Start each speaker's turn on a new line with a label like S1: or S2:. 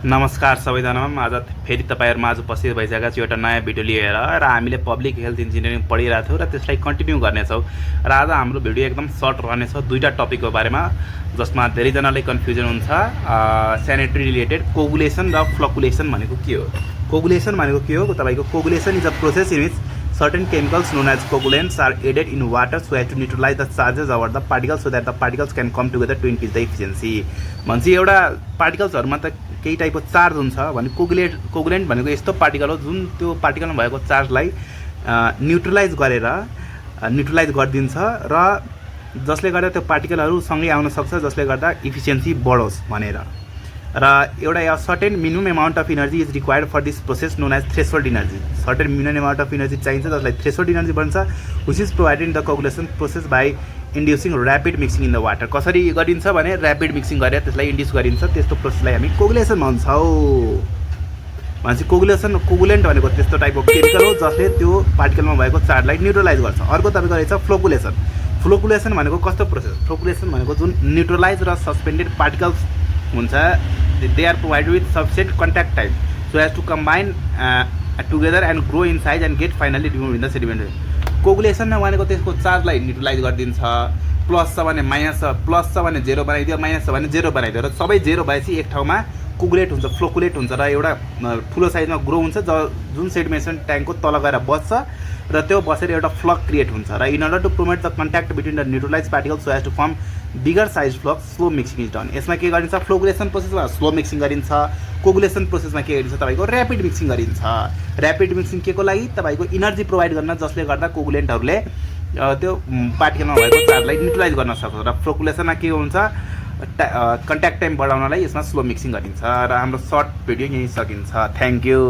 S1: नमस्कार सबैजनामा आज फेरि तपाईहरुमा आज उपस्थित भइसकेका छु एउटा नयाँ भिडियो लिएर र हामीले पब्लिक हेल्थ इन्जिनियरिङ पढिरहेका थियौँ र त्यसलाई कन्टिन्यू गर्नेछौँ र आज हाम्रो भिडियो एकदम सर्ट रहनेछ दुईटा टपिकको बारेमा जसमा धेरैजनालाई कन्फ्युजन हुन्छ स्यानिटरी रिलेटेड कोगुलेसन र फ्लकुलेसन भनेको के हो। कोगुलेसन भनेको के हो तपाईको coagulation is a process in which certain chemicals known as coagulants are added in water so as to neutralize the charges over the particles so that the particles can come together to increase the efficiency। भन्छ एउटा पार्टिकल्सहरुमा त केही टाइपको charge हुन्छ भने कोगुलेन्ट भनेको यस्तो particle हो जुन त्यो पार्टिकलमा भएको चार्जलाई न्यूट्रलाइज गरिदिन्छ र जसले गर्दा त्यो पार्टिकलहरु सँगै आउन सक्छ जसले गर्दा इफिसिएन्सी बढोस् भनेर र एउटा certain minimum amount of energy is required for this process known as threshold energy. Certain minimum amount of energy चाहिन्छ जसलाई थ्रेशोल्ड एनर्जी भन्छ which is provided in the coagulation process by inducing rapid mixing in the water. कसरी गरिन्छ भने rapid mixing गरेर त्यसलाई induce गरिन्छ त्यस्तो प्रोसेसलाई हामी कोगुलेसन भन्छौँ। भनेपछि कोगुलेन्ट भनेको त्यस्तो टाइपको केमिकल हो जसले त्यो पार्टिकलमा भएको चार्जलाई न्यूट्रलाइज गर्छ। अर्को तपाईको रहेछ फ्लोकुलेसन। फ्लोकुलेसन भनेको कस्तो प्रोसेस फ्लोकुलेसन भनेको जुन न्यूट्रलाइज र सस्पेन्डेड पार्टिकल्स हुन्छ they are provided with sufficient contact time so as to combine together and grow in size and get finally removed in the sediment। कोगुलेसन भनेको त्यसको चार्जलाई न्यूट्रलाइज गरिदिन्छ। प्लस छ भने माइनस छ प्लस छ भने 0 बनाइदियो माइनस छ भने 0 बनाइदियो र सबै 0 भएपछि एक ठाउँमा कोगुलेट हुन्छ फ्लोकुलेट हुन्छ र एउटा ठुलो साइजमा ग्रो हुन्छ जुन सेडिमेसन ट्याङ्कको तल गएर बस्छ र त्यो बसेर एउटा फ्लक क्रिएट हुन्छ र in order to promote the contact between the neutralize particle so as to form bigger size floc slow mixing is done. यसमा के गरिन्छ फ्लोकुलेसन प्रोसेसमा स्लो मिक्सिङ गरिन्छ। कोगुलेसन प्रोसेसमा के गरिन्छ तपाईको ऱ्यापिड मिक्सिङ गरिन्छ। ऱ्यापिड मिक्सिङ के को लागि तपाईको इनर्जी प्रोभाइड गर्न जसले गर्दा कोगुलेन्टहरुले त्यो पार्टिकलमा भएको चार्जलाई न्यूट्रलाइज गर्न सक्छ र फ्लोकुलेसनमा के हुन्छ कन्ट्याक्ट टाइम बढाउनलाई यसमा स्लो मिक्सिङ गरिन्छ र हाम्रो सर्ट भिडियो यही सकिन्छ। Thank you.